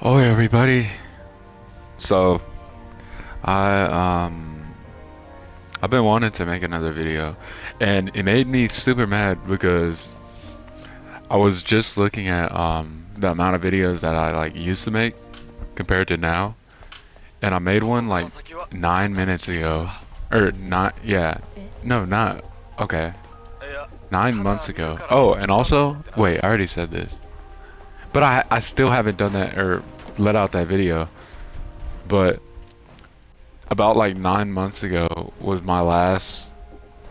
Oh, hey everybody. So, I I've been wanting to make another video, and it made me super mad because I was just looking at the amount of videos that I like used to make compared to now, and I made one like 9 minutes ago, or not, yeah, no, not, okay, 9 months ago. Oh, and also, wait, I already said this, but I still haven't done that or let out that video, but about like 9 months ago was my last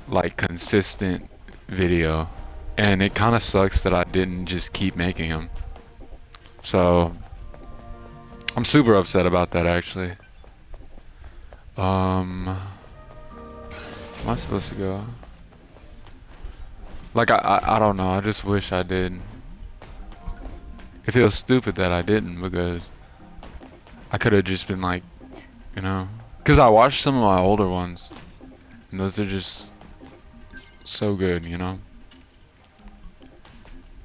like consistent video, and it kind of sucks that I didn't just keep making them. So I'm super upset about that actually. Am I supposed to go? Like I don't know. I just wish I did. It feels stupid that I didn't because I could have just been like, you know, because I watched some of my older ones and those are just so good, you know.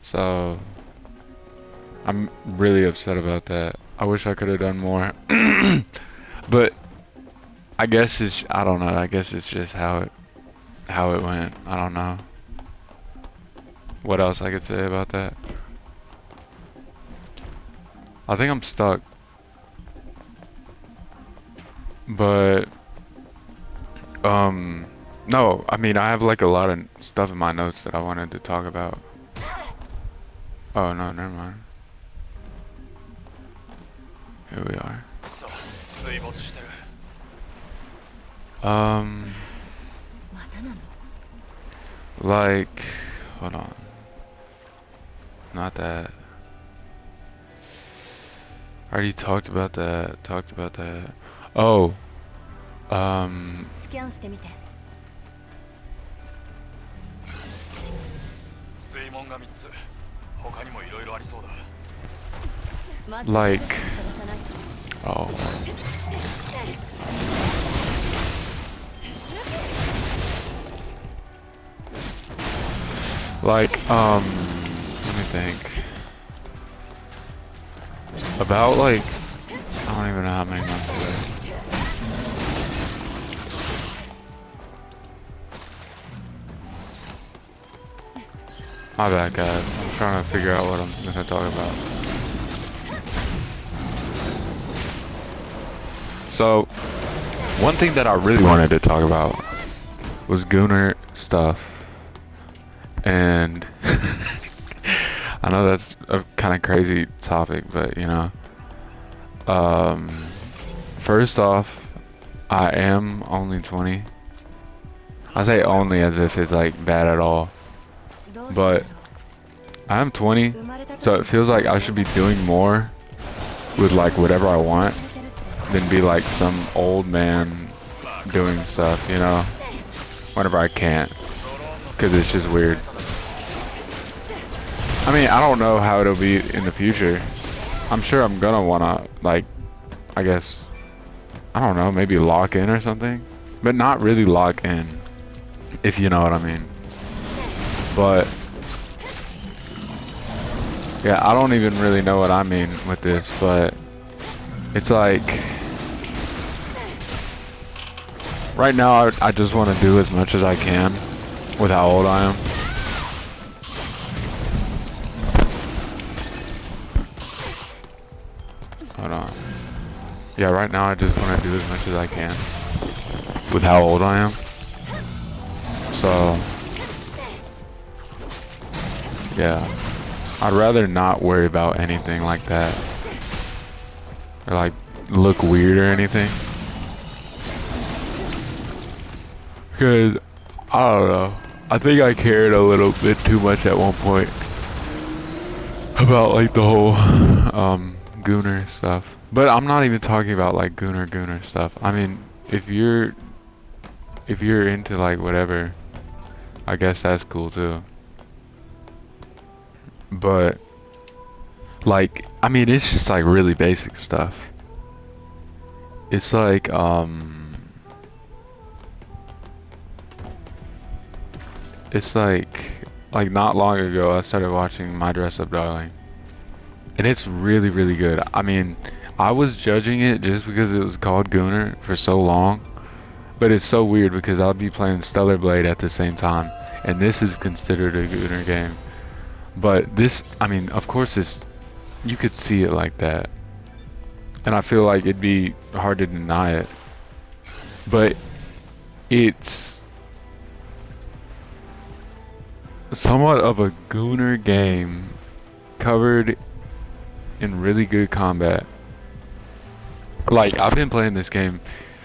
So I'm really upset about that. I wish I could have done more. But I guess it's, I don't know. I guess it's just how it went. I don't know what else I could say about that. I think I'm stuck. But um no, I mean I have like a lot of stuff in my notes that I wanted to talk about. Oh no, never mind. Here we are. Um like hold on. Not that. I already talked about that. Talked about that. Oh, um, like, oh, like, let me think. About like, I don't even know how many months ago. My bad, guys. I'm trying to figure out what I'm gonna talk about. So, one thing that I really wanted to talk about was Gooner stuff. And I know that's a kind of crazy topic, but you know, um, first off, I am only 20. I say only as if it's like bad at all, but I am 20, so it feels like I should be doing more with like whatever I want than be like some old man doing stuff, you know, whenever I can't, because it's just weird. I mean, I don't know how it'll be in the future. I'm sure I'm gonna wanna, like, I guess, I don't know, maybe lock in or something, but not really lock in, if you know what I mean. But yeah, I don't even really know what I mean with this, but it's like right now I just want to do as much as I can with how old I am. Hold on. Yeah, right now I just want to do as much as I can with how old I am. So yeah, I'd rather not worry about anything like that or like look weird or anything, because I don't know, I think I cared a little bit too much at one point about like the whole Gooner stuff. But I'm not even talking about like Gooner stuff. I mean, if you're into like whatever, I guess that's cool too. But like, I mean, it's just like really basic stuff. It's like it's like not long ago I started watching My Dress Up Darling, and it's really, really good. I mean, I was judging it just because it was called Gooner for so long, but it's so weird because I'll be playing Stellar Blade at the same time, and this is considered a Gooner game. But this, I mean, of course, this you could see it like that, and I feel like it'd be hard to deny it. But it's somewhat of a Gooner game covered in really good combat. Like, I've been playing this game,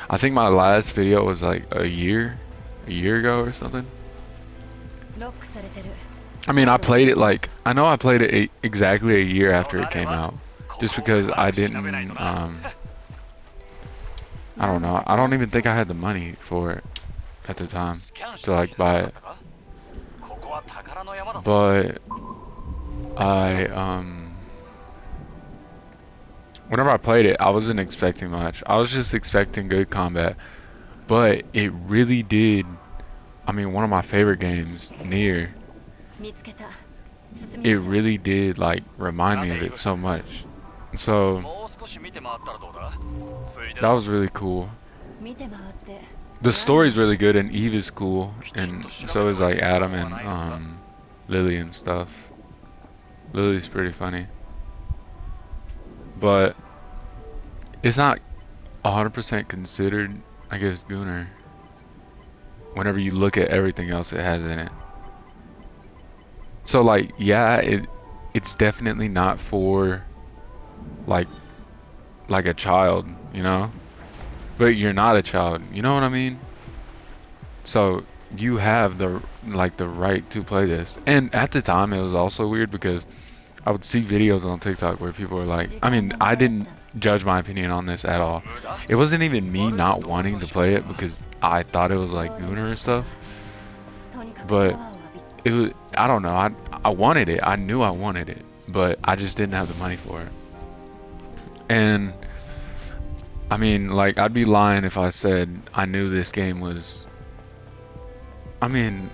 I think my last video was like a year ago or something. I mean, I played it like, I know I played it exactly a year after it came out, just because I didn't, I don't know, I don't even think I had the money for it at the time to like buy it. But whenever I played it, I wasn't expecting much. I was just expecting good combat. But it really did, I mean, one of my favorite games, Nier, it really did like remind me of it so much. So that was really cool. The story's really good, and Eve is cool, and so is like Adam and Lily and stuff. Lily's pretty funny, but it's not 100% considered, I guess, Gooner whenever you look at everything else it has in it. So like, yeah, it's definitely not for like a child, you know? But you're not a child, you know what I mean? So you have the right to play this. And at the time it was also weird because I would see videos on TikTok where people were like, I mean, I didn't judge my opinion on this at all. It wasn't even me not wanting to play it because I thought it was like Gooner and stuff. But it was, I don't know, I wanted it. I knew I wanted it, but I just didn't have the money for it. And I mean, like, I'd be lying if I said I knew this game was, I mean,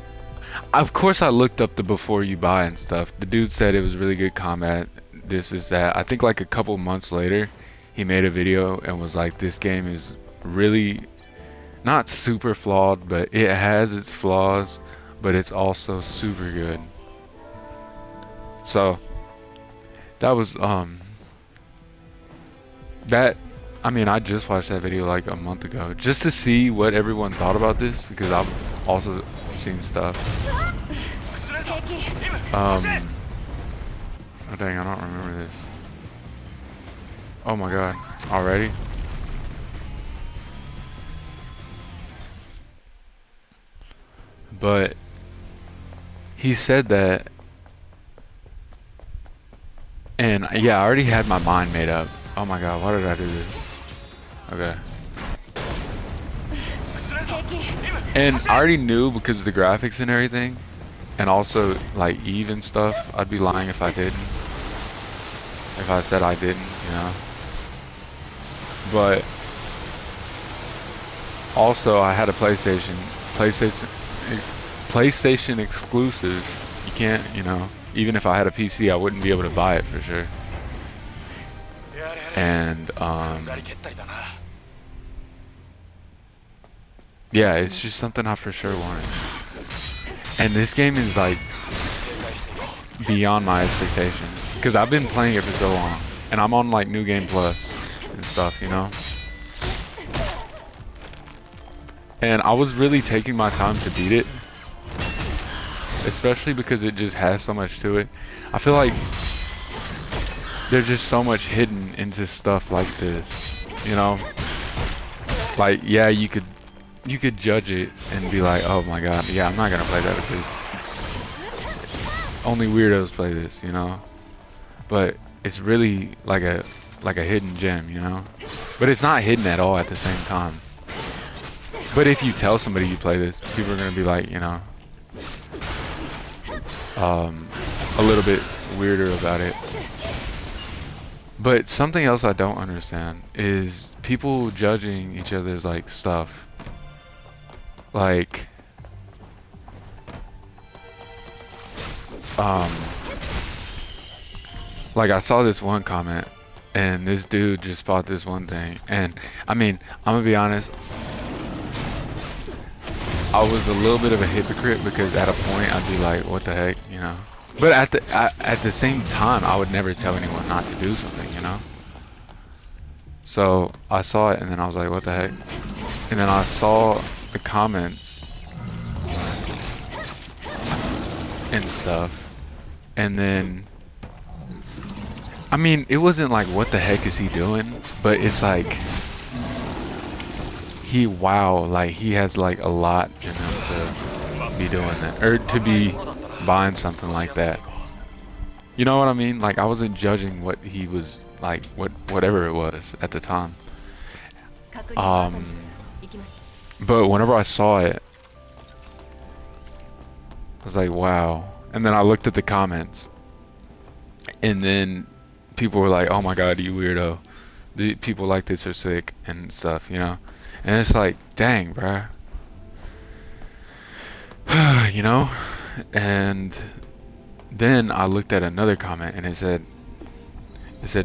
of course I looked up the before you buy and stuff. The dude said it was really good combat, this is that. I think like a couple months later he made a video and was like, this game is really not super flawed, but it has its flaws, but it's also super good. So that was that, I mean, I just watched that video like a month ago just to see what everyone thought about this, because I've also seen stuff. Oh dang, I don't remember this. Oh my god, already? But he said that, and yeah, I already had my mind made up. Oh my god, why did I do this? Okay. And I already knew because of the graphics and everything, and also like Eve and stuff. I'd be lying if I didn't. If I said I didn't, you know. But also I had a PlayStation exclusive. You can't, you know, even if I had a PC, I wouldn't be able to buy it for sure. And yeah, it's just something I for sure wanted. And this game is like beyond my expectations, because I've been playing it for so long, and I'm on like New Game Plus and stuff, you know. And I was really taking my time to beat it, especially because it just has so much to it. I feel like there's just so much hidden into stuff like this, you know. Like, yeah, you could judge it and be like, oh my god, yeah, I'm not gonna play that because only weirdos play this, you know. But it's really like a hidden gem, you know. But it's not hidden at all at the same time. But if you tell somebody you play this, people are gonna be like, you know, a little bit weirder about it. But something else I don't understand is people judging each other's like stuff. Like, Like I saw this one comment, and this dude just bought this one thing, and I mean, I'm gonna be honest, I was a little bit of a hypocrite because at a point I'd be like, what the heck, you know? But at the same time, I would never tell anyone not to do something, you know? So I saw it, and then I was like, what the heck? And then I saw the comments and stuff, and then I mean, it wasn't like, what the heck is he doing? But it's like, like he has like a lot in him to be doing that, or to be buying something like that. You know what I mean? Like I wasn't judging what he was like, whatever it was at the time. But whenever I saw it, I was like, wow. And then I looked at the comments, and then people were like, oh my god, you weirdo. The people like this are sick and stuff, you know? And it's like, dang, bruh. You know? And then I looked at another comment, and it said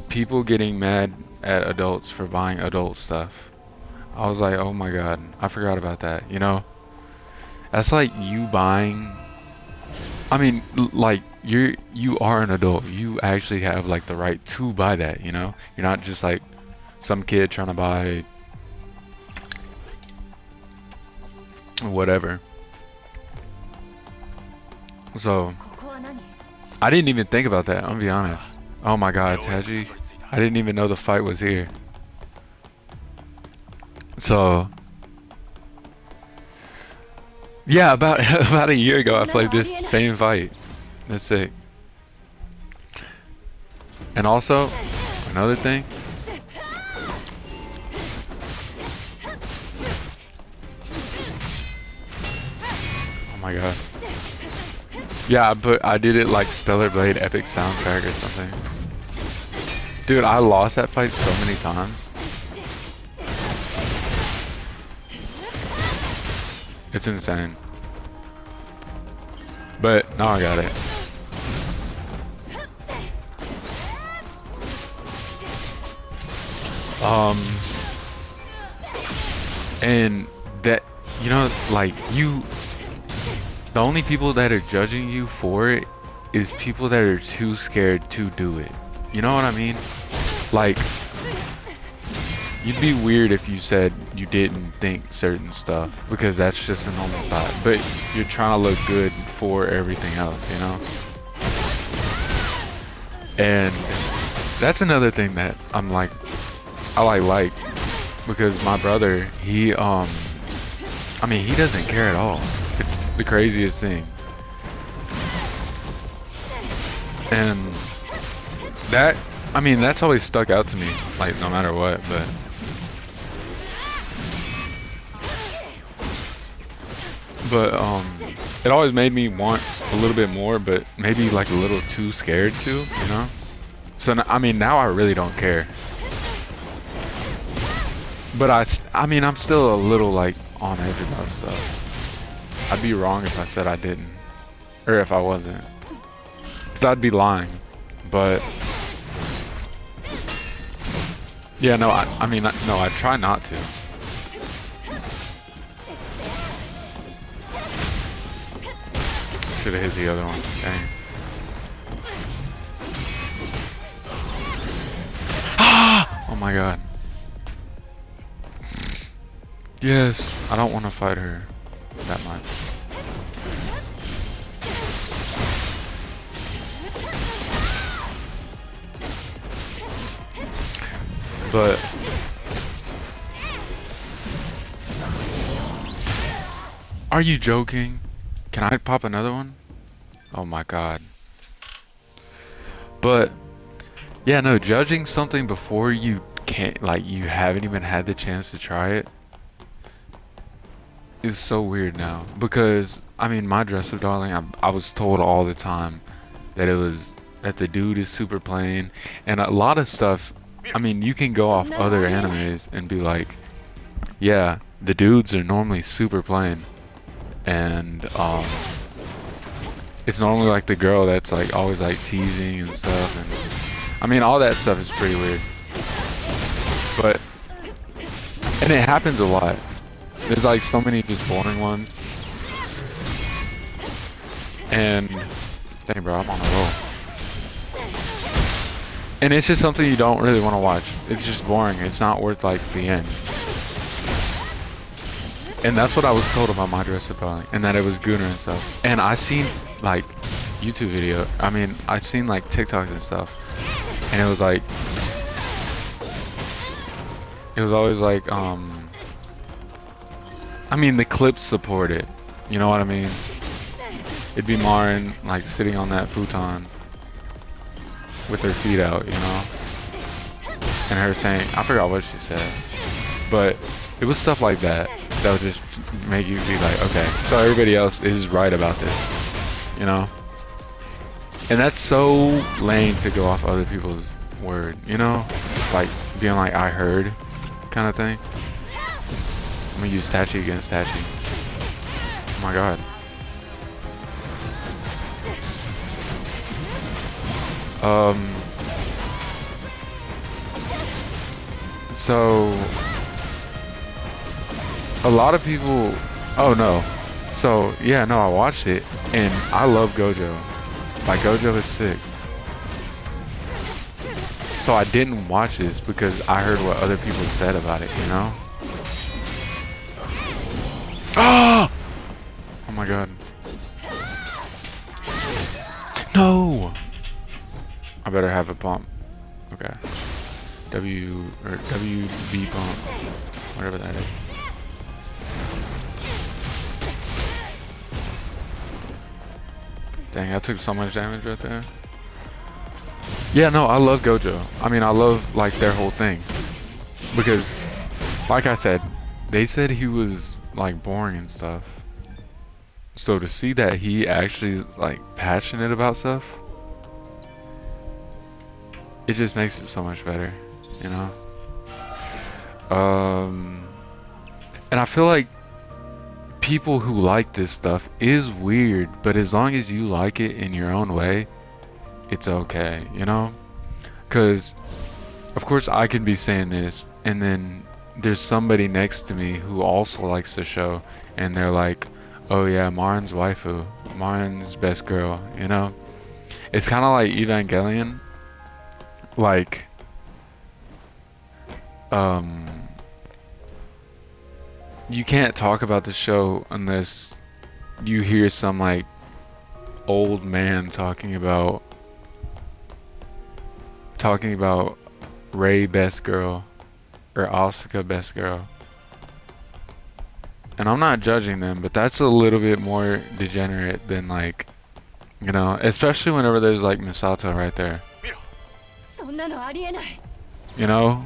people getting mad at adults for buying adult stuff. I was like, oh my god, I forgot about that, you know? That's like you buying, I mean, like you are an adult. You actually have like the right to buy that, you know? You're not just like some kid trying to buy whatever. So I didn't even think about that, I'll be honest. Oh my god, Taji, I didn't even know the fight was here. So yeah, about about a year ago I played this same fight. That's sick. And also, another thing. Oh my god. Yeah, but I did it like Stellar Blade Epic Soundtrack or something. Dude, I lost that fight so many times. It's insane. But now I got it. And that, you know, like the only people that are judging you for it is people that are too scared to do it. You know what I mean? Like, you'd be weird if you said you didn't think certain stuff, because that's just a normal thought. But you're trying to look good for everything else, you know? And that's another thing that I'm like, I like, because my brother, I mean, he doesn't care at all. It's the craziest thing. And that, I mean, that's always stuck out to me, like, no matter what, but it always made me want a little bit more, but maybe like a little too scared to, you know? So, I mean, now I really don't care. But I mean, I'm still a little like on edge about stuff. I'd be wrong if I said I didn't, or if I wasn't, because I'd be lying. But yeah, no, I mean, no, I try not to. Should have hit the other one. Dang. Ah! Oh my god. Yes, I don't want to fight her that much. But are you joking? Can I pop another one? Oh my god. But yeah, no, judging something before you can't, like, you haven't even had the chance to try it is so weird now. Because I mean, my Dress Up Darling, I was told all the time that that the dude is super plain, and a lot of stuff. I mean, you can go off other animes and be like, yeah, the dudes are normally super plain, and it's normally like the girl that's like always like teasing and stuff, and I mean, all that stuff is pretty weird. But, and it happens a lot. There's like so many just boring ones. And, dang bro, I'm on a roll. And it's just something you don't really want to watch. It's just boring. It's not worth like the end. And that's what I was told about My Dress Up Darling, and that it was Gooner and stuff. And I seen like YouTube video. I mean, I seen like TikToks and stuff, and it was like, it was always like, I mean, the clips support it. You know what I mean? It'd be Marin like sitting on that futon with her feet out, you know, and her saying, I forgot what she said, but it was stuff like that that would just make you be like, okay, so everybody else is right about this, you know? And that's so lame to go off other people's word, you know? Like being like, I heard kind of thing. I'm gonna use Tachi against Tachi. Oh my god. So a lot of people, oh no, so yeah, no, I watched it and I love Gojo. Like Gojo is sick. So I didn't watch this because I heard what other people said about it, you know? Oh my god. No! I better have a pump. Okay. WB pump. Whatever that is. Dang, I took so much damage right there. Yeah, no, I love Gojo. I mean, I love like their whole thing. Because, like I said, they said he was like boring and stuff. So to see that he actually is like passionate about stuff, it just makes it so much better, you know? And I feel like people who like this stuff is weird, but as long as you like it in your own way, it's okay, you know? Because, of course, I could be saying this, and then there's somebody next to me who also likes the show, and they're like, oh yeah, Marin's waifu, Marin's best girl, you know? It's kind of like Evangelion. Like, you can't talk about the show unless you hear some like old man talking about Ray best girl or Asuka best girl. And I'm not judging them, but that's a little bit more degenerate than like, you know, especially whenever there's like Misato right there. You know?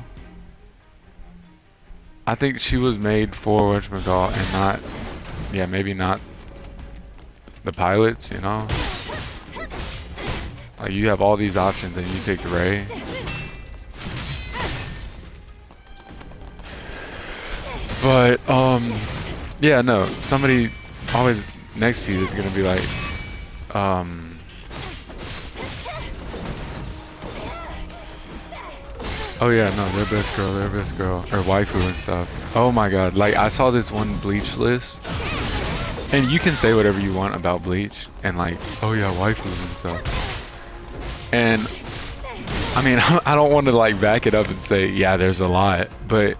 I think she was made for whatchamacallit and not, yeah, maybe not the pilots, you know? Like, you have all these options and you picked Ray. But, yeah, no, somebody always next to you is gonna be like, oh yeah, no, they're best girl, or waifu and stuff. Oh my god, like I saw this one Bleach list, and you can say whatever you want about Bleach, and like, oh yeah, waifus and stuff. And, I mean, I don't want to like back it up and say, yeah, there's a lot, but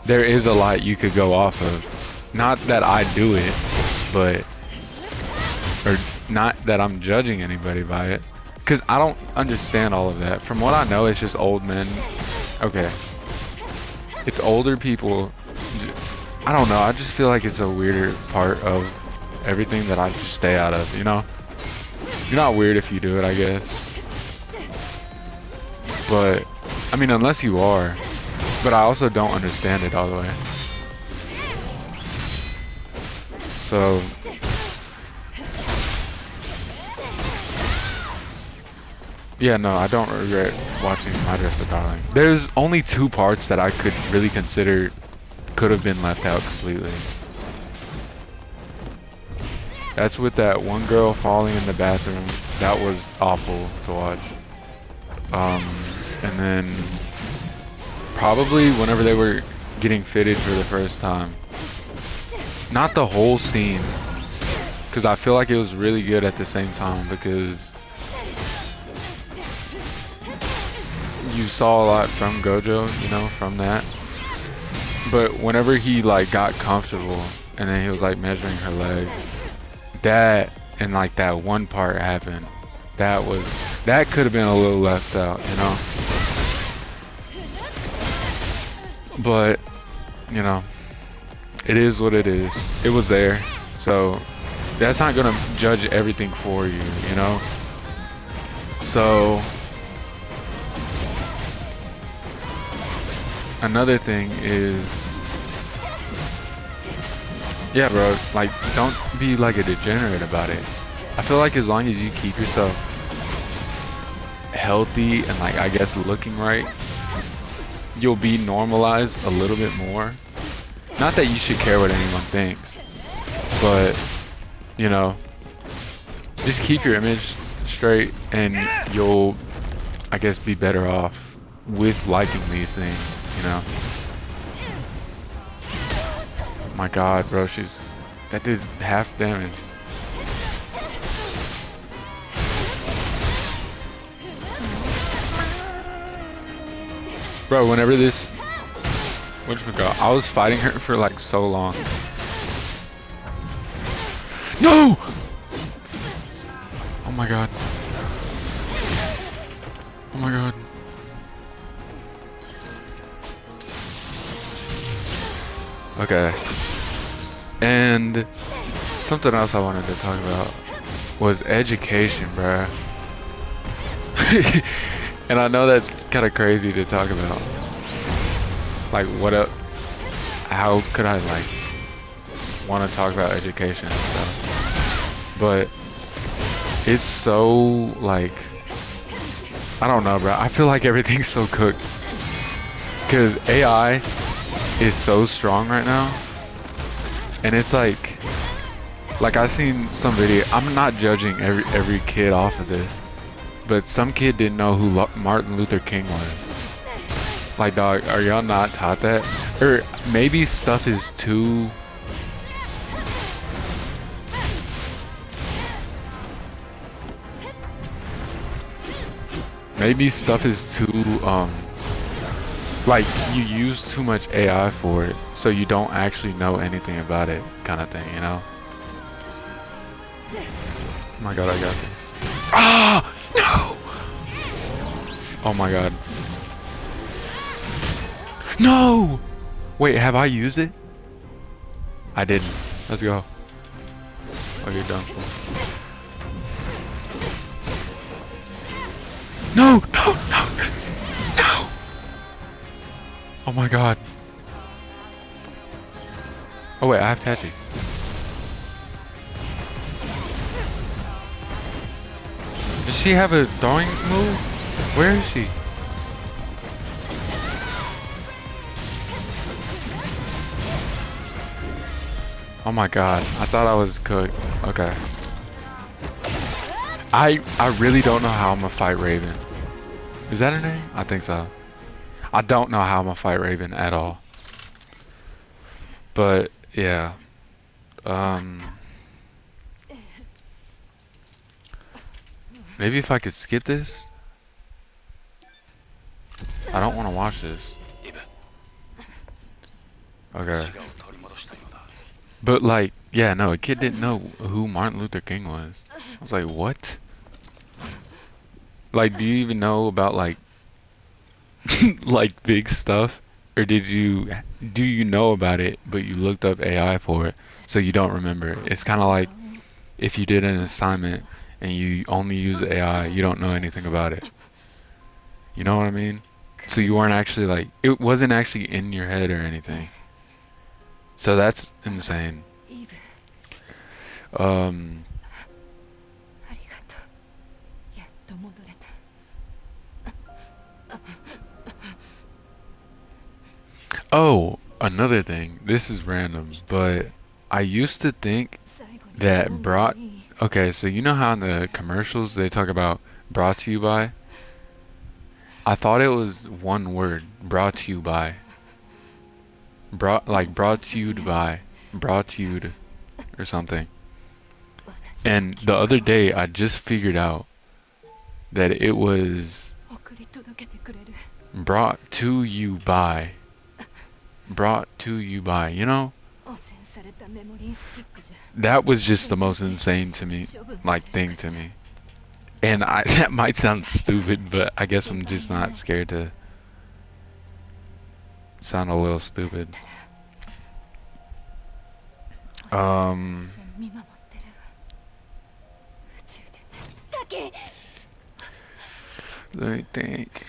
there is a lot you could go off of. Not that I do it, but, or not that I'm judging anybody by it, because I don't understand all of that. From what I know, it's just old men. Okay, it's older people. I don't know, I just feel like it's a weirder part of everything that I just stay out of, you know? You're not weird if you do it, I guess. But, I mean, unless you are. But I also don't understand it all the way. So, yeah, no, I don't regret watching My Dress Up Darling. There's only 2 parts that I could really consider could have been left out completely. That's with that one girl falling in the bathroom. That was awful to watch. and then probably whenever they were getting fitted for the first time. Not the whole scene, because I feel like it was really good at the same time, because you saw a lot from Gojo, you know, from that. But whenever he like got comfortable and then he was like measuring her legs, that and like that one part happened, that could have been a little left out, you know. But you know, it is what it is. It was there, so that's not gonna judge everything for you, you know. So another thing is, yeah, bro, like, don't be like a degenerate about it. I feel like as long as you keep yourself healthy and like, I guess, looking right, you'll be normalized a little bit more. Not that you should care what anyone thinks, but you know, just keep your image straight and you'll, I guess, be better off with liking these things, you know. My god, bro, that did half damage. Bro, whenever this, whatchamacallit, I was fighting her for like so long. No! Oh my god. Oh my god. Okay. And something else I wanted to talk about was education, bruh. And I know that's kind of crazy to talk about. Like, how could I, like, want to talk about education and stuff? But it's so, like, I don't know, bro. I feel like everything's so cooked. Because AI is so strong right now. And it's like I seen some video. I'm not judging every kid off of this, but some kid didn't know who Martin Luther King was. Like, dog, are y'all not taught that? Or maybe stuff is too, like, you use too much AI for it, so you don't actually know anything about it, kind of thing, you know? Oh my god, I got this. Ah! No! Oh my god. No! Wait, have I used it? I didn't. Let's go. Oh, you're done for. No! No! No! No! Oh my god. Oh wait, I have Tachi. Does she have a throwing move? Where is she? Oh my god, I thought I was cooked. Okay. I really don't know how I'm gonna fight Raven. Is that her name? I think so. I don't know how I'm gonna fight Raven at all. But yeah. Maybe if I could skip this. I don't want to watch this. Okay. But like, yeah, no, a kid didn't know who Martin Luther King was. I was like, what? Like, do you even know about like like big stuff? Or do you know about it, but you looked up AI for it, so you don't remember it? It's kind of like if you did an assignment and you only use AI, you don't know anything about it. You know what I mean? So you weren't actually like, it wasn't actually in your head or anything. So that's insane. Oh, another thing. This is random, but I used to think that okay, so you know how in the commercials they talk about brought to you by? I thought it was one word, brought to you by. Brought to you by. Brought to you or something. And the other day I just figured out that it was brought to you by. Brought to you by, you know? That was just the most insane to me, like, thing to me. And that might sound stupid, but I guess I'm just not scared to sound a little stupid. Let me think.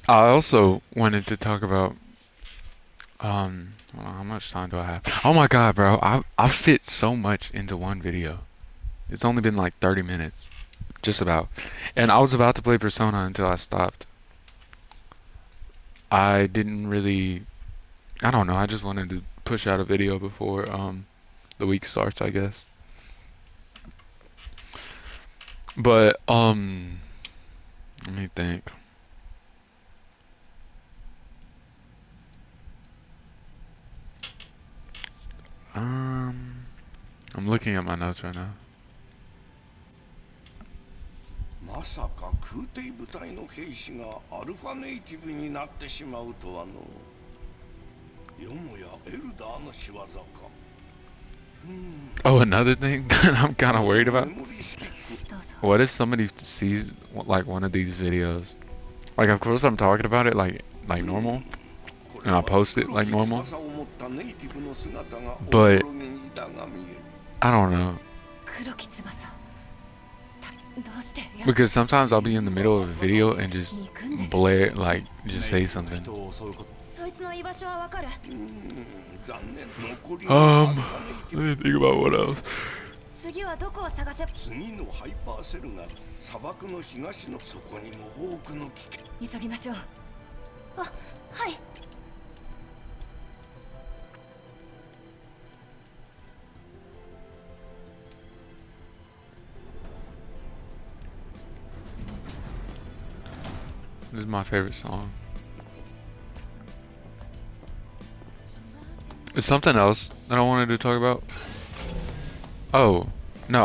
I also wanted to talk about hold on, how much time do I have? Oh my god, bro, I fit so much into one video. It's only been like 30 minutes, just about. And I was about to play Persona until I stopped. I didn't really, I don't know, I just wanted to push out a video before the week starts, I guess. But let me think. I'm looking at my notes right now. まさか空挺部隊の兵士がアルファネイティブになってしまうとはの。よもやエルダーの仕業か。Oh, another thing that I'm kind of worried about. What if somebody sees like one of these videos? Like, of course I'm talking about it like normal, and I post it like normal. But I don't know. Because sometimes I'll be in the middle of a video and just blare, like, just say something. Let me think about what else. 次のハイパーセルが砂漠の東のそこにも多くの危険。急ぎましょう。あ、はい。This is my favorite song. It's something else that I wanted to talk about. Oh, no,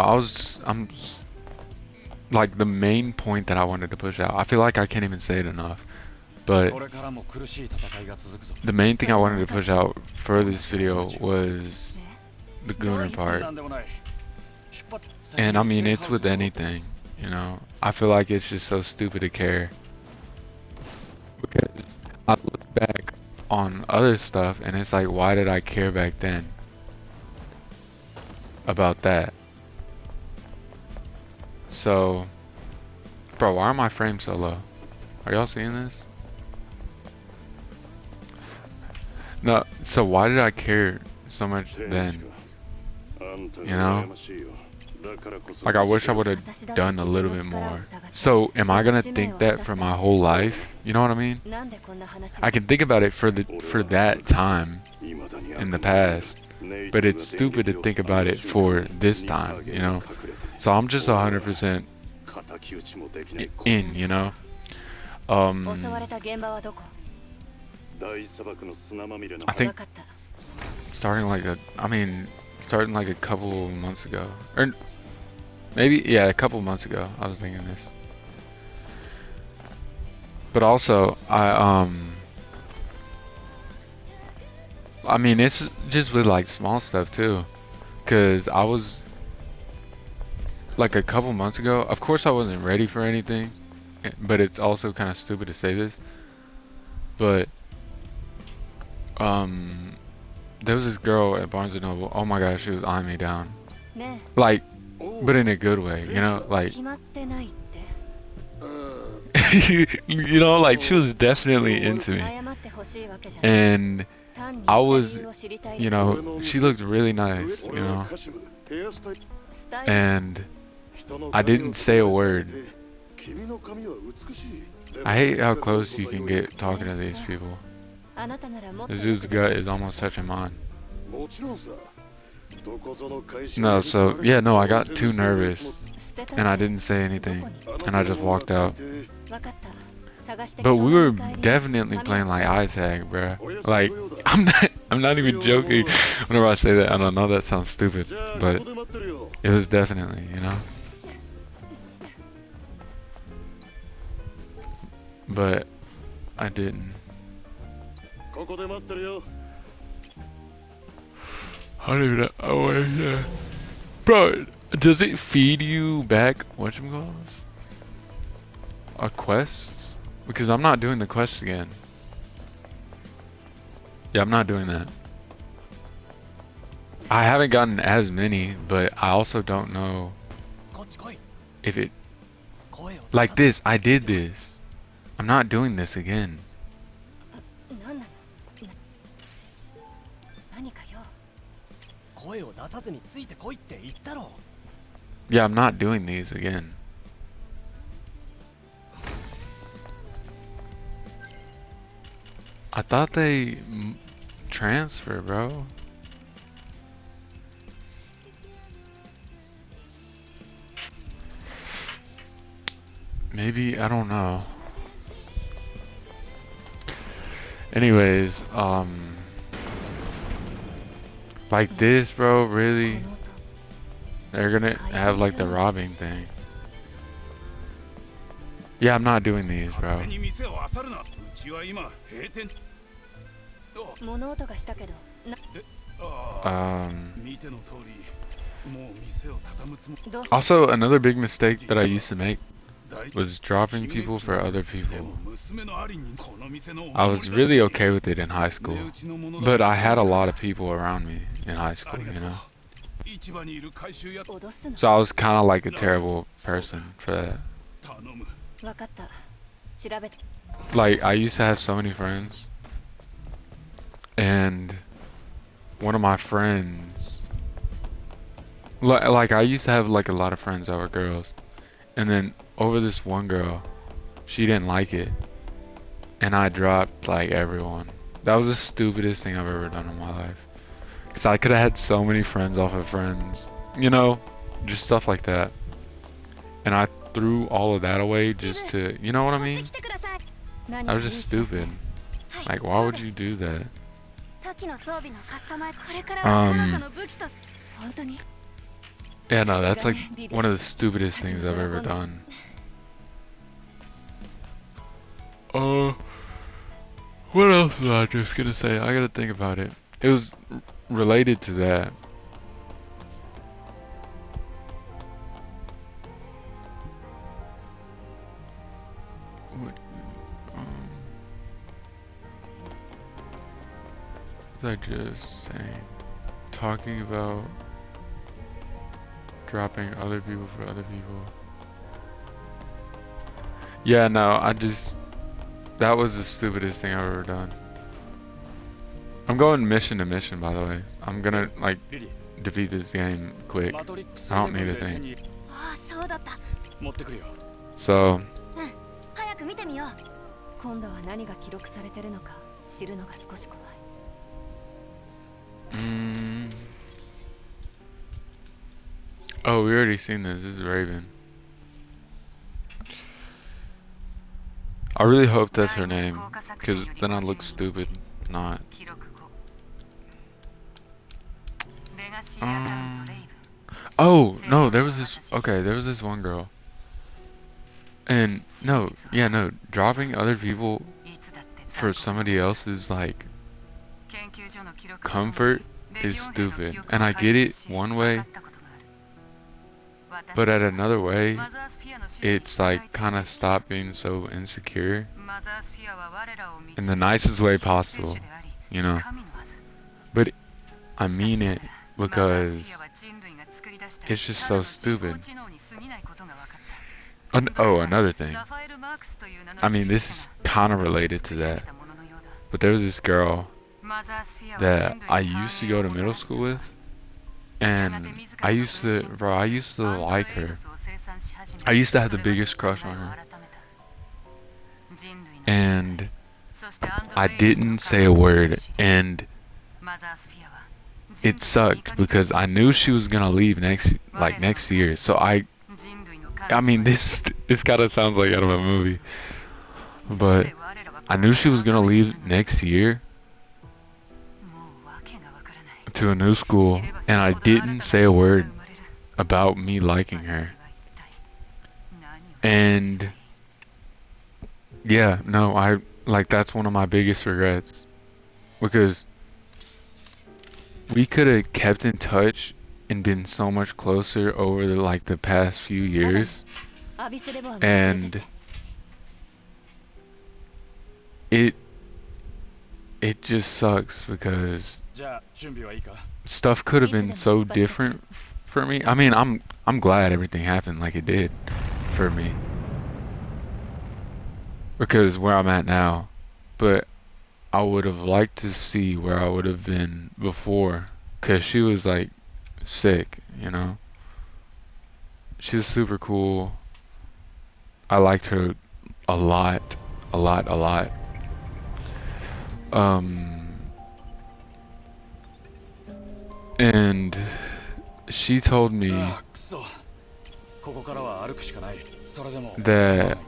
like the main point that I wanted to push out. I feel like I can't even say it enough. But the main thing I wanted to push out for this video was the Gunner part. And I mean, it's with anything, you know. I feel like it's just so stupid to care. Because I look back on other stuff and it's like, why did I care back then about that? So, bro, why are my frames so low? Are y'all seeing this? No, so why did I care so much then? You know? Like, I wish I would have done a little bit more. So, am I gonna think that for my whole life? You know what I mean? I can think about it for that time in the past, but it's stupid to think about it for this time, you know? So I'm just 100% in, you know? I think starting like a couple months ago, or maybe, yeah, a couple months ago, I was thinking this. But also, I mean, it's just with like small stuff too, cause I was like a couple months ago. Of course, I wasn't ready for anything, but it's also kind of stupid to say this. But there was this girl at Barnes and Noble. Oh my gosh, she was eyeing me down, like, but in a good way, you know, like. You know, like, she was definitely into me, and I was, you know, she looked really nice, you know, and I didn't say a word. I hate how close you can get talking to these people. This dude's gut is almost touching mine. No, so yeah, no, I got too nervous and I didn't say anything and I just walked out. But we were definitely playing like eye tag, bruh. Like I'm not even joking whenever I say that. I don't know that sounds stupid, but it was definitely, you know. But I didn't. I don't even know. Bro, does it feed you back whatchamacalls? Quests? Because I'm not doing the quests again. Yeah, I'm not doing that. I haven't gotten as many, but I also don't know if it... Like this, I did this. I'm not doing this again. Yeah, I'm not doing these again. I thought they transfer, bro. Maybe, I don't know. Anyways, like this, bro, really? They're gonna have like the robbing thing. Yeah, I'm not doing these, bro. Also, another big mistake that I used to make was dropping people for other people. I was really okay with it in high school, but I had a lot of people around me in high school, you know? So I was kind of like a terrible person for that. Like, I used to have so many friends, and one of my friends, like I used to have like a lot of friends that were girls, and then over this one girl, she didn't like it, and I dropped like everyone. That was the stupidest thing I've ever done in my life. Cause I could have had so many friends off of friends, you know, just stuff like that. And I threw all of that away just to, you know what I mean? I was just stupid. Like, why would you do that? Yeah, no, that's like one of the stupidest things I've ever done. What else was I just gonna say? I gotta think about it. It was related to that. What was I just saying? Talking about dropping other people for other people. Yeah, no, that was the stupidest thing I've ever done. I'm going mission to mission, by the way. I'm gonna, like, defeat this game quick. I don't need a thing. So... Oh, we already seen this. This is Raven. I really hope that's her name, because then I look stupid not. Oh, no, there was this, okay, there was this one girl. And, no, yeah, no, dropping other people for somebody else's, like, comfort is stupid. And I get it one way, but at another way, it's like kind of stop being so insecure in the nicest way possible, you know? But I mean it because it's just so stupid. Oh, another thing. I mean, this is kind of related to that. But there was this girl that I used to go to middle school with, and I used to like her. I used to have the biggest crush on her, and I didn't say a word, and it sucked because I knew she was gonna leave next year. So I mean, this kind of sounds like out of a movie, but I knew she was gonna leave next year to a new school, and I didn't say a word about me liking her. And yeah, no, that's one of my biggest regrets, because we could have kept in touch and been so much closer over the past few years, and it just sucks because stuff could have been so different for me. I mean, I'm glad everything happened like it did for me, because where I'm at now, but I would have liked to see where I would have been before, because she was like sick, you know. She was super cool. I liked her a lot, a lot, a lot. And she told me that,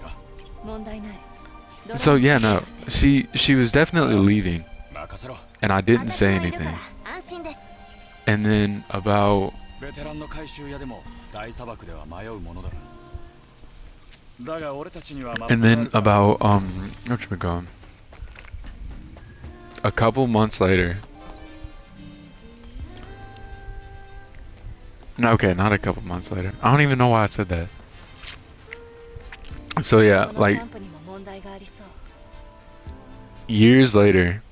so yeah, no, she was definitely leaving, and I didn't say anything. And then about whatchamacallit, a couple months later. No, okay, not a couple months later. I don't even know why I said that. So yeah, like years later,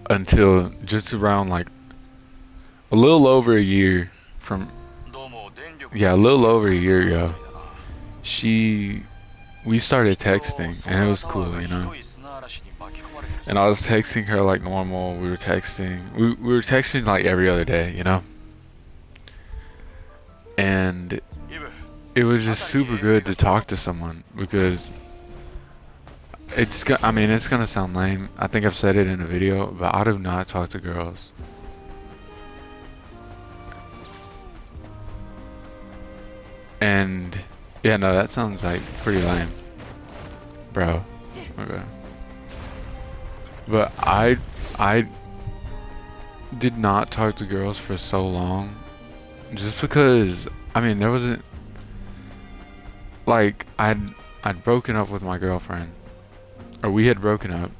until just around like a little over a year from, yeah, a little over a year ago, we started texting, and it was cool, you know. And I was texting her like normal. We were texting like every other day, you know. And it was just super good to talk to someone, because I mean, it's gonna sound lame. I think I've said it in a video, but I do not talk to girls. And yeah, no, that sounds like pretty lame, bro. Okay. But I did not talk to girls for so long, just because, I mean, there wasn't, like, I'd broken up with my girlfriend, or we had broken up,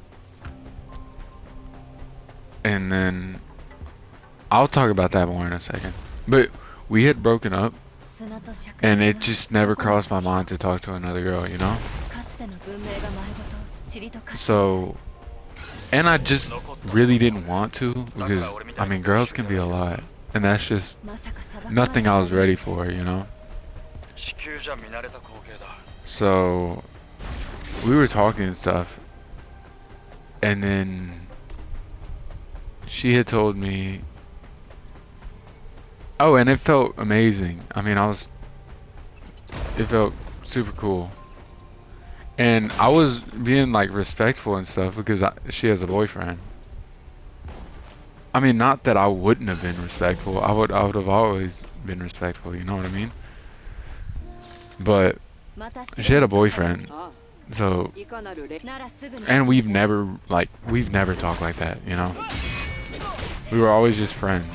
and then I'll talk about that more in a second. But we had broken up, and it just never crossed my mind to talk to another girl, you know? So, and I just really didn't want to, because, I mean, girls can be a lot, and that's just nothing I was ready for, you know? So, we were talking and stuff, and then she had told me, oh, and it felt amazing. I mean, it felt super cool. And I was being like respectful and stuff, because she has a boyfriend. I mean, not that I wouldn't have been respectful. I would have always been respectful, you know what I mean? But she had a boyfriend, so, and we've never talked like that, you know? We were always just friends.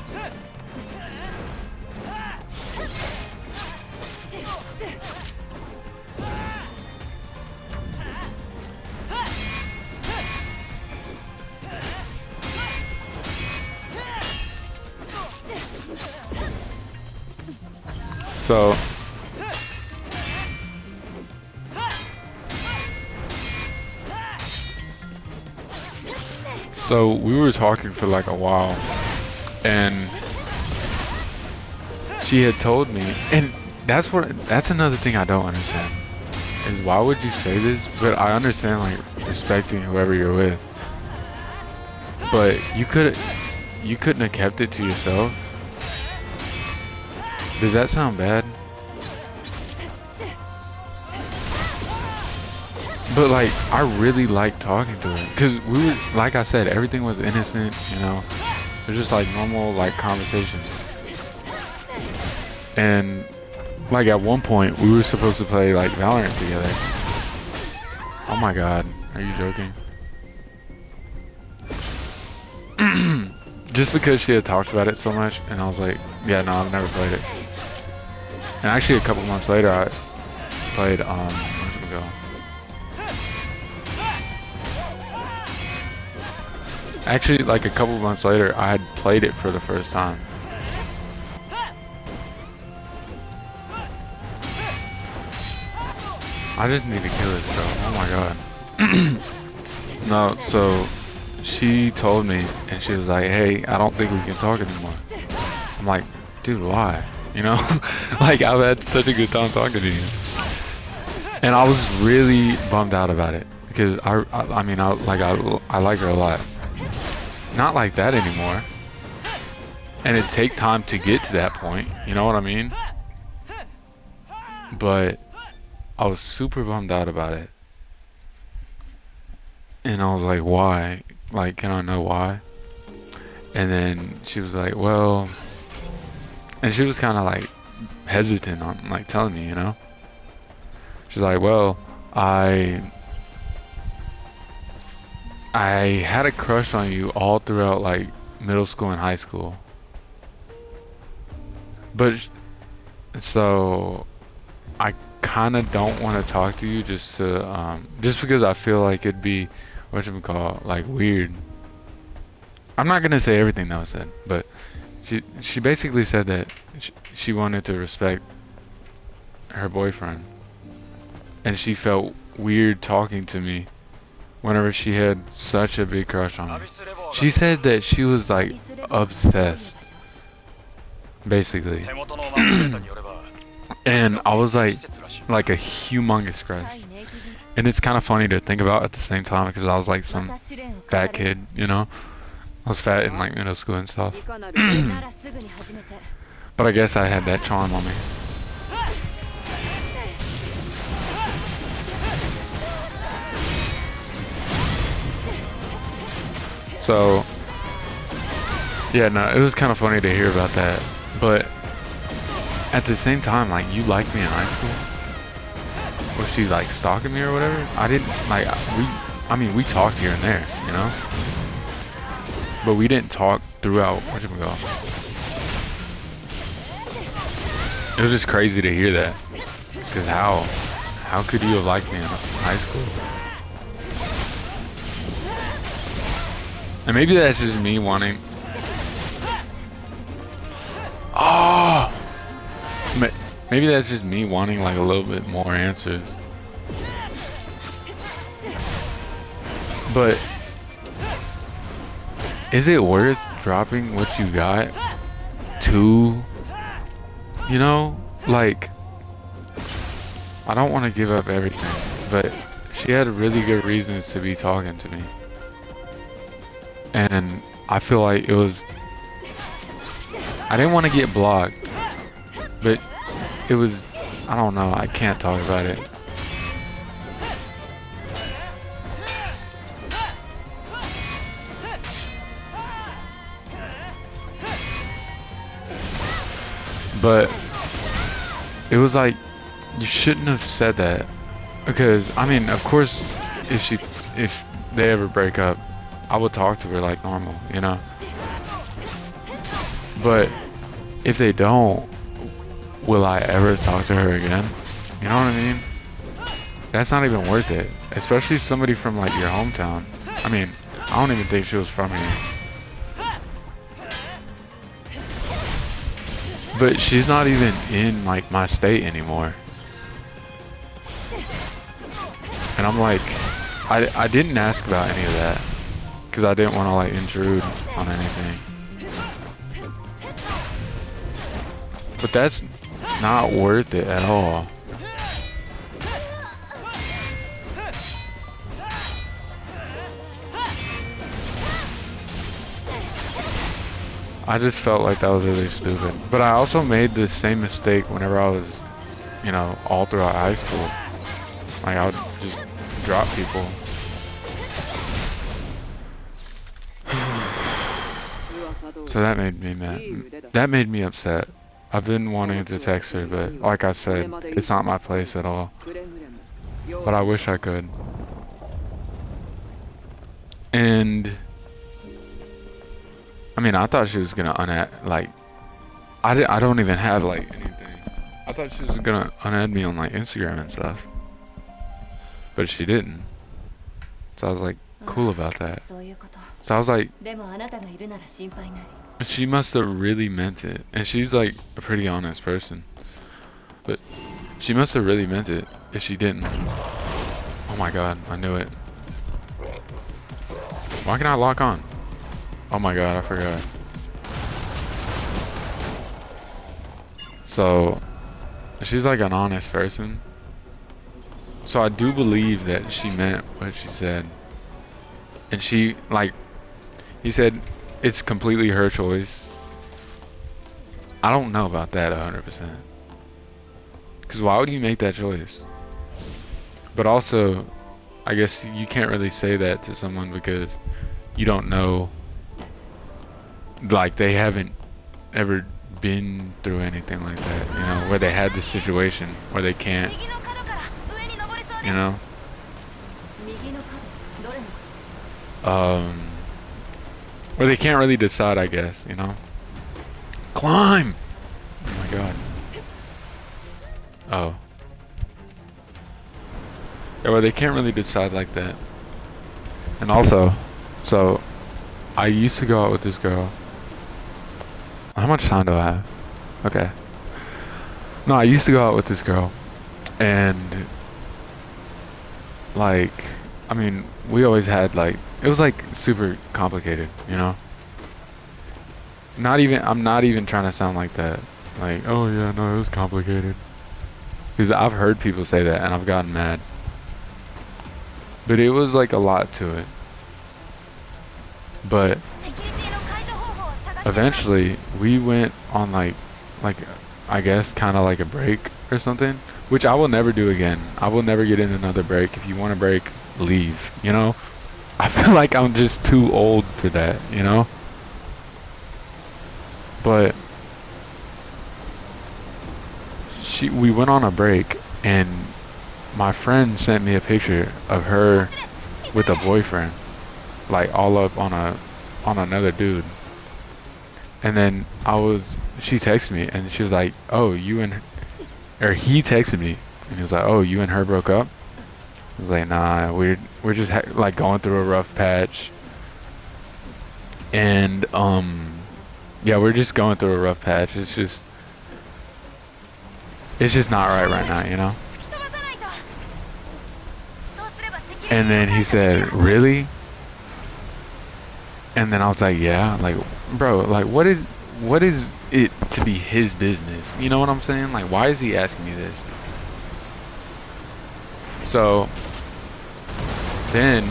So we were talking for like a while, and she had told me, and that's another thing I don't understand, is why would you say this? But I understand, like, respecting whoever you're with. But you couldn't have kept it to yourself. Does that sound bad? But like, I really liked talking to her, cause we were, like I said, everything was innocent, you know. It was just like normal like conversations. And like at one point, we were supposed to play like Valorant together. Oh my god, are you joking? Just because she had talked about it so much, and I was like, yeah, no, I've never played it. And actually, a couple months later, I played, where should we go? Actually, like a couple months later, I had played it for the first time. I just need to kill this girl. Oh my god. No, so she told me, and she was like, hey, I don't think we can talk anymore. I'm like, dude, why? You know? Like, I've had such a good time talking to you. And I was really bummed out about it. Because I mean, I like her a lot. Not like that anymore. And it'd take time to get to that point. You know what I mean? But I was super bummed out about it. And I was like, why? Like, can I know why? And then she was like, well, and she was kind of like hesitant on like telling me, you know? She's like, well, I had a crush on you all throughout like middle school and high school. But so I kind of don't want to talk to you just because I feel like it'd be whatchamacallit, like weird. I'm not gonna say everything that was said, but she basically said that she wanted to respect her boyfriend, and she felt weird talking to me whenever she had such a big crush on me. She said that she was like obsessed, basically. And I was like a humongous crush. And it's kind of funny to think about at the same time because I was like some fat kid, you know? I was fat in like middle school and stuff. But I guess I had that charm on me. So, yeah, no, it was kind of funny to hear about that. But at the same time, like, you liked me in high school? Was she like stalking me or whatever? I didn't, like, I mean, we talked here and there, you know? But we didn't talk throughout, whatchamacallit. It was just crazy to hear that. Because how could you have liked me in high school? And maybe that's just me wanting... Oh! Maybe that's just me wanting like a little bit more answers. But is it worth dropping what you got to, you know, like, I don't want to give up everything, but she had really good reasons to be talking to me. And I feel like it was, I didn't want to get blocked, but it was, I don't know, I can't talk about it. But it was like, you shouldn't have said that. Because, I mean, of course, if they ever break up, I would talk to her like normal, you know? But if they don't, will I ever talk to her again? You know what I mean? That's not even worth it. Especially somebody from like your hometown. I mean, I don't even think she was from here. But she's not even in like my state anymore. And I'm like, I didn't ask about any of that. Because I didn't want to like intrude on anything. But that's not worth it at all. I just felt like that was really stupid. But I also made the same mistake whenever I was, you know, all throughout high school. Like I would just drop people. So that made me mad. That made me upset. I've been wanting to text her, but like I said, it's not my place at all. But I wish I could. And I mean, I thought she was gonna like I don't even have like anything. I thought she was gonna unadd me on like Instagram and stuff, but she didn't. So I was like cool about that. So I was like, she must have really meant it, and she's like a pretty honest person, but she must have really meant it if she didn't. Oh my god, I knew it. Why can I lock on? Oh my god, I forgot. So she's like an honest person, so I do believe that she meant what she said. And she, like, he said it's completely her choice. I don't know about that 100%, because why would you make that choice? But also, I guess you can't really say that to someone because you don't know, like they haven't ever been through anything like that, you know, where they had this situation where they can't, you know, where they can't really decide, I guess, you know. Climb! Oh my god. Oh. Yeah, well, they can't really decide like that. And also, so I used to go out with this girl. How much time do I have? Okay. No, I used to go out with this girl, and like, I mean, we always had like, it was like super complicated, you know? I'm not even trying to sound like that. Like, oh yeah, no, it was complicated. Because I've heard people say that and I've gotten mad. But it was like a lot to it. But eventually we went on like I guess kind of like a break or something, which I will never do again. I will never get in another break. If you want a break, leave, you know? I feel like I'm just too old for that, you know? But we went on a break, and my friend sent me a picture of her with a boyfriend, like all up on another dude. And then she texted me and she was like, oh, or he texted me and he was like, oh, you and her broke up? I was like, nah, we're just like going through a rough patch. And yeah, we're just going through a rough patch. It's just not right now, you know? And then he said, really? And then I was like, yeah, like, bro, like, what is it to be his business? You know what I'm saying? Like, why is he asking me this? So then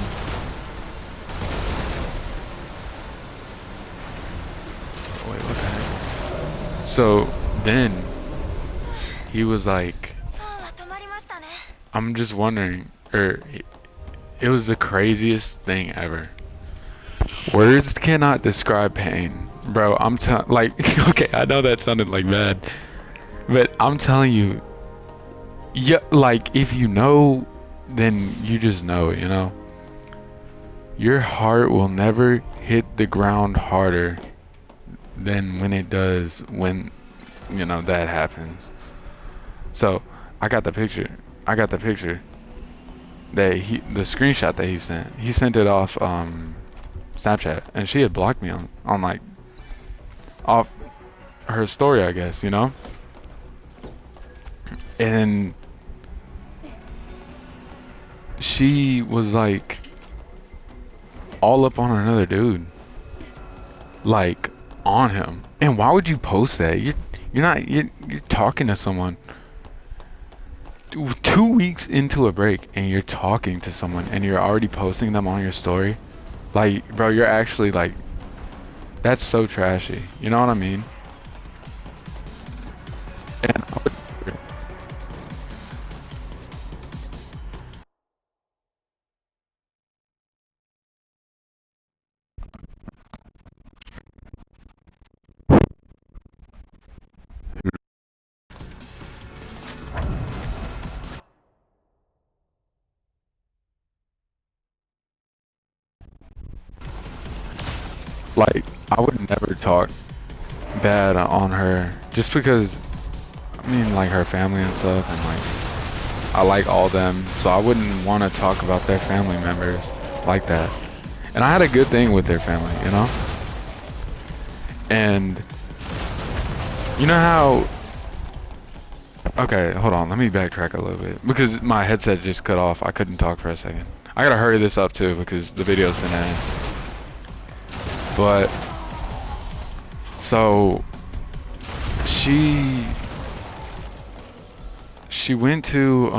wait, what the heck? So then he was like, I'm just wondering, or it was the craziest thing ever. Words cannot describe pain, bro. Like, okay, I know that sounded like bad, but I'm telling you, yeah, like if you know, then you just know, you know. Your heart will never hit the ground harder than when it does when, you know, that happens. So I got the picture. That the screenshot that he sent. He sent it off Snapchat, and she had blocked me on like off her story, I guess, you know. And she was like all up on another dude, like on him. And why would you post that? You're talking to someone 2 weeks into a break, and you're talking to someone and you're already posting them on your story. Like, bro, you're actually like That's so trashy. You know what I mean? And I would, like, I would never talk bad on her just because, I mean, like her family and stuff, and like I like all them, so I wouldn't want to talk about their family members like that. And I had a good thing with their family, you know? And you know how, okay, hold on, let me backtrack a little bit because my headset just cut off. I couldn't talk for a second. I gotta hurry this up too because the video's gonna end. But so she went to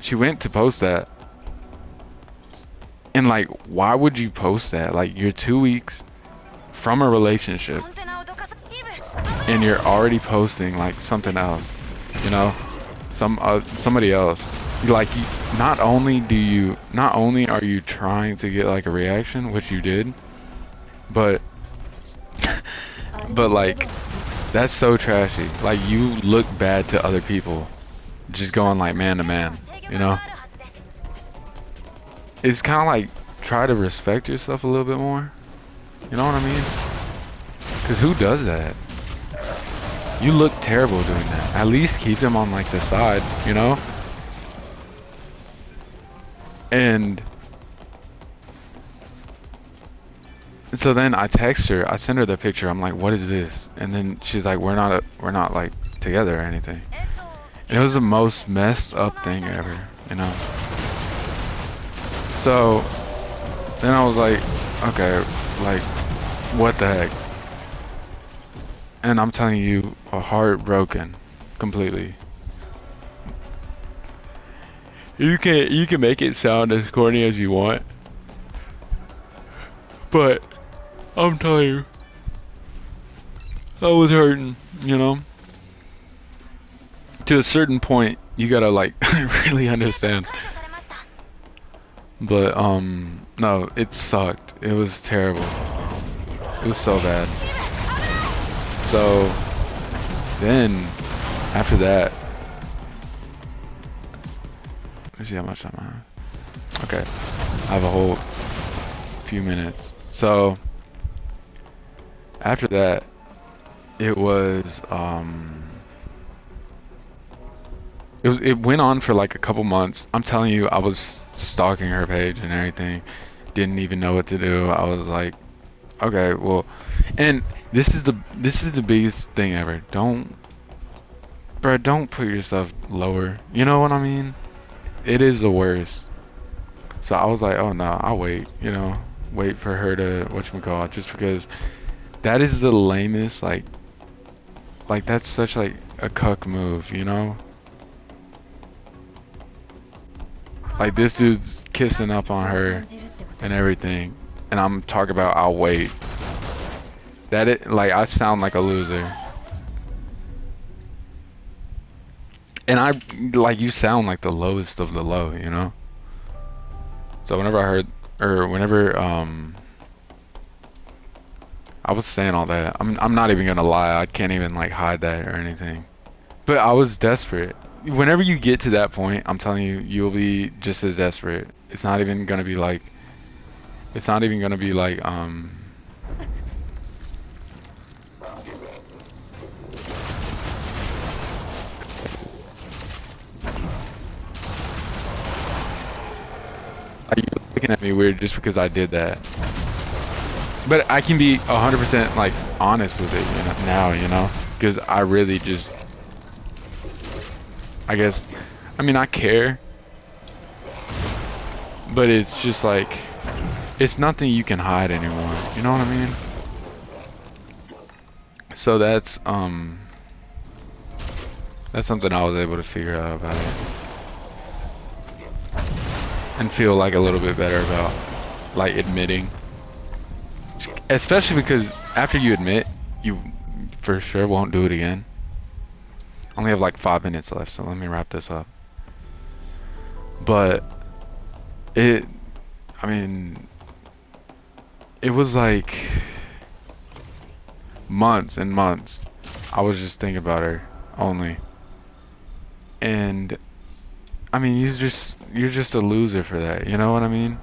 she went to post that, and like, why would you post that? Like, you're 2 weeks from a relationship and you're already posting like something else, you know, somebody else. Like, not only are you trying to get like a reaction, which you did, but but like, that's so trashy. Like, you look bad to other people just going like man to man, you know? It's kind of like, try to respect yourself a little bit more, you know what I mean? Because who does that? You look terrible doing that. At least keep them on like the side, you know? And so then I text her, I send her the picture. I'm like, "What is this?" And then she's like, we're not like together or anything." And it was the most messed up thing ever, you know? So then I was like, okay, like, what the heck? And I'm telling you, a heart broken completely. You can make it sound as corny as you want, but I'm telling you, I was hurting, you know? To a certain point, you gotta like really understand. But no, it sucked. It was terrible. It was so bad. So then after that, let me see how much time I have. Okay, I have a whole few minutes. So after that, it was it went on for like a couple months. I'm telling you, I was stalking her page and everything. Didn't even know what to do. I was like, okay, well, and this is the biggest thing ever. Don't put yourself lower. You know what I mean? It is the worst. So I was like, oh no, I'll wait. You know, wait for her to whatchamacallit, just because that is the lamest. Like that's such like a cuck move. You know? Like, this dude's kissing up on her and everything, and I'm talking about I'll wait. Like, I sound like a loser. And like, you sound like the lowest of the low, you know? So whenever I heard, or whenever, I was saying all that, I'm not even gonna lie, I can't even, like, hide that or anything. But I was desperate. Whenever you get to that point, I'm telling you, you'll be just as desperate. It's not even gonna be like, are you looking at me weird just because I did that? But I can be 100% like honest with it, you know, now, you know, because I really just, I guess, I mean, I care, but it's just like, it's nothing you can hide anymore. You know what I mean? So that's something I was able to figure out about it and feel like a little bit better about. like admitting, especially because after you admit, you for sure won't do it again. I only have like 5 minutes left, so let me wrap this up. But it, I mean, it was like months and months. I was just thinking about her only. And I mean, you're just a loser for that, you know what I mean?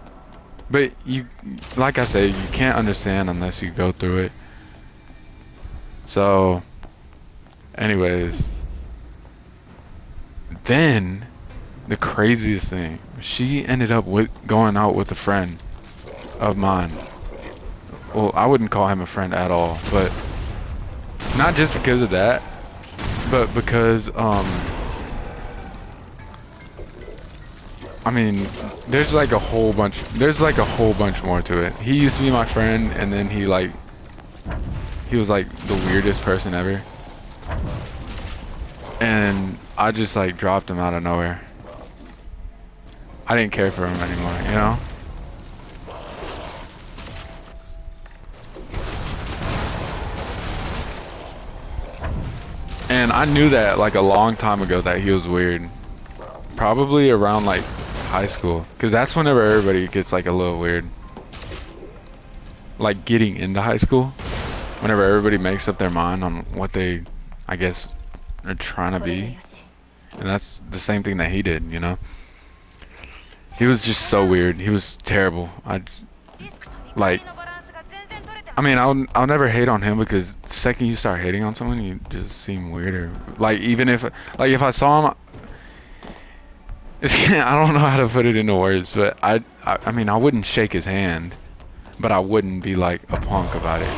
But you, like I said, you can't understand unless you go through it. So, anyways, then the craziest thing, she ended up with going out with a friend of mine. Well, I wouldn't call him a friend at all, but not just because of that, but because I mean, there's like a whole bunch more to it. He used to be my friend, and then he was like the weirdest person ever. And I just like dropped him out of nowhere. I didn't care for him anymore, you know? And I knew that like a long time ago that he was weird. Probably around like high school, because that's whenever everybody gets like a little weird. Like getting into high school, whenever everybody makes up their mind on what they, I guess, are trying to be. And that's the same thing that he did, you know? He was just so weird. He was terrible. Like, I mean, I'll never hate on him, because the second you start hating on someone, you just seem weirder. Like, even if, like, if I saw him, I don't know how to put it into words, but I mean, I wouldn't shake his hand, but I wouldn't be like a punk about it,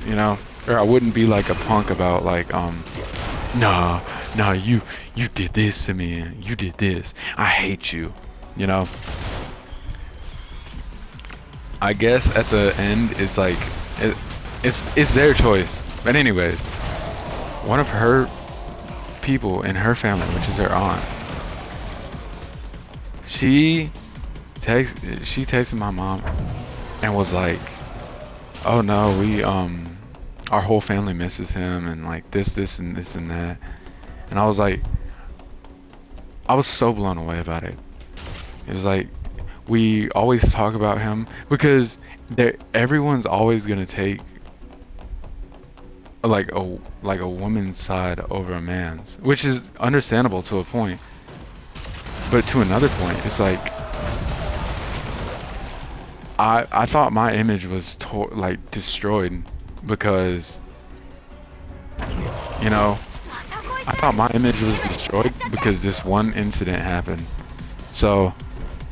you know? Or I wouldn't be like a punk about like, nah, you did this to me, you did this, I hate you, you know? I guess at the end, it's like, it's their choice. But anyways, one of her people in her family, which is her aunt, she texted my mom and was like, oh no, our whole family misses him, and like this and this and that. And I was like, I was so blown away about it. It was like, we always talk about him, because everyone's always gonna take like a woman's side over a man's, which is understandable to a point. But to another point, it's like, I thought my image was like destroyed, because, you know, I thought my image was destroyed because this one incident happened. So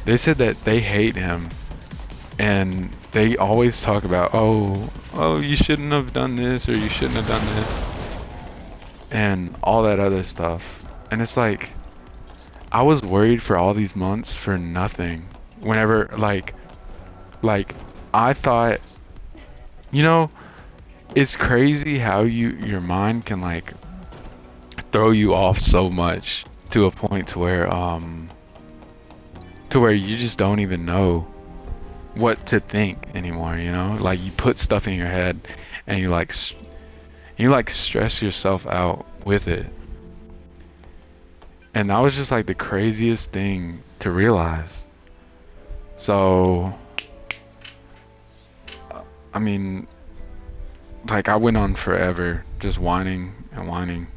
they said that they hate him, and they always talk about, oh, you shouldn't have done this, or you shouldn't have done this, and all that other stuff. And it's like, I was worried for all these months for nothing. Whenever like I thought, you know, it's crazy how your mind can like throw you off so much to a point to where you just don't even know what to think anymore, you know? Like, you put stuff in your head, and you like stress yourself out with it. And that was just like the craziest thing to realize. So, I mean, like, I went on forever just whining and whining,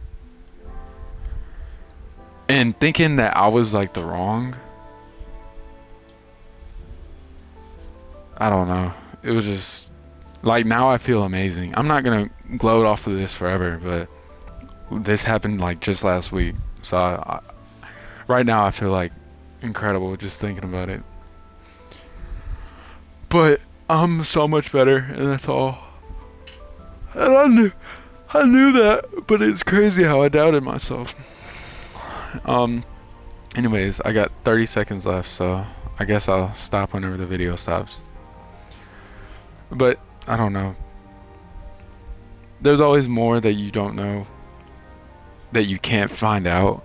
and thinking that I was like the wrong. I don't know. It was just like, now I feel amazing. I'm not gonna gloat off of this forever, but this happened like just last week. So right now I feel like incredible just thinking about it. But I'm so much better, and that's all. And I knew that, but it's crazy how I doubted myself. Anyways, I got 30 seconds left, so I guess I'll stop whenever the video stops. But I don't know. There's always more that you don't know, that you can't find out.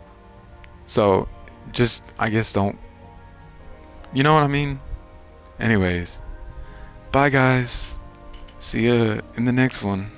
So just, I guess, don't, you know what I mean? Anyways, Bye, guys. See ya in the next one.